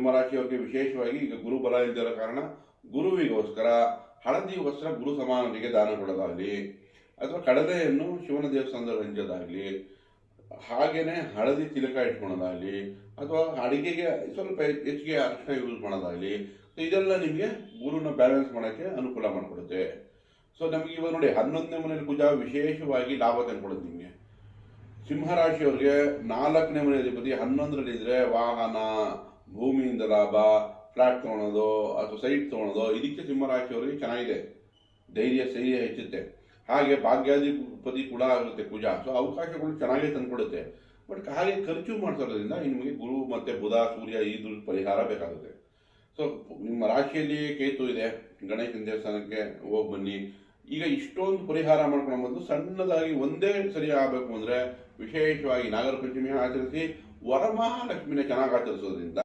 ಸಿಂಹರಾಶಿಯವರಿಗೆ ವಿಶೇಷವಾಗಿ ಈಗ ಗುರು ಬಲ ಇಲ್ಲದಿರೋ ಕಾರಣ ಗುರುವಿಗೋಸ್ಕರ ಹಳದಿ ವಸ್ತ್ರ ಗುರು ಸಮಾನರಿಗೆ ದಾನ ಕೊಡೋದಾಗಲಿ, ಅಥವಾ ಕಡಲೆಯನ್ನು ಶಿವನ ದೇವಸ್ಥಾನದಲ್ಲಿ ಹಂಚೋದಾಗಲಿ, ಹಾಗೇನೆ ಹಳದಿ ತಿಲಕ ಇಟ್ಕೊಳೋದಾಗಲಿ, ಅಥವಾ ಅಡಿಗೆಗೆ ಸ್ವಲ್ಪ ಹೆಚ್ಚಿಗೆ ಅರಿಶಿನ ಯೂಸ್ ಮಾಡೋದಾಗಲಿ, ಇದೆಲ್ಲ ನಿಮಗೆ ಗುರುನ ಬ್ಯಾಲೆನ್ಸ್ ಮಾಡೋಕ್ಕೆ ಅನುಕೂಲ ಮಾಡಿಕೊಡುತ್ತೆ. ಸೊ ನಮಗೆ ಇವಾಗ ನೋಡಿ 11ನೇ ಮನೆಯಲ್ಲಿ ಕುಜ ವಿಶೇಷವಾಗಿ ಲಾಭ ತಂದ್ಕೊಡುತ್ತೆ ನಿಮಗೆ. ಸಿಂಹರಾಶಿಯವ್ರಿಗೆ 4ನೇ ಮನೆ ಅಧಿಪತಿ 11ರಲ್ಲಿದ್ದರೆ ವಾಹನ, ಭೂಮಿಯಿಂದ ಲಾಭ, ಫ್ಲಾಟ್ ತೊಗೊಳೋದು ಅಥವಾ ಸೈಟ್ ತೊಗೊಳೋದು, ಇದಕ್ಕೆ ಸಿಂಹರಾಶಿಯವರಿಗೆ ಚೆನ್ನಾಗಿದೆ, ಧೈರ್ಯ ಹೆಚ್ಚುತ್ತೆ. ಹಾಗೆ ಭಾಗ್ಯಾಧಿಪತಿ ಕೂಡ ಆಗುತ್ತೆ ಕುಜ. ಸೊ ಅವಕಾಶಗಳು ಚೆನ್ನಾಗೇ ತಂದುಕೊಡುತ್ತೆ. ಬಟ್ ಹಾಗೆ ಖರ್ಚು ಮಾಡಿಸೋದ್ರಿಂದ ನಿಮಗೆ ಗುರು ಮತ್ತು ಬುಧ, ಸೂರ್ಯ ಇದ್ರ ಪರಿಹಾರ ಬೇಕಾಗುತ್ತೆ. ಸೊ ನಿಮ್ಮ ರಾಶಿಯಲ್ಲಿ ಕೇತು ಇದೆ, ಗಣೇಶನ ದೇವಸ್ಥಾನಕ್ಕೆ ಹೋಗಿ ಬನ್ನಿ. ಈಗ ಇಷ್ಟೊಂದು ಪರಿಹಾರ ಮಾಡ್ಕೊಂಡು ಬಂದು ಸಣ್ಣದಾಗಿ ಒಂದೇ ಸರಿ ಆಗಬೇಕು ಅಂದರೆ ವಿಶೇಷವಾಗಿ ನಾಗರ ಪಂಚಮಿ ಆಚರಿಸಿ ವರಮಹಾಲಕ್ಷ್ಮಿನ ಚೆನ್ನಾಗಿ ಆಚರಿಸೋದ್ರಿಂದ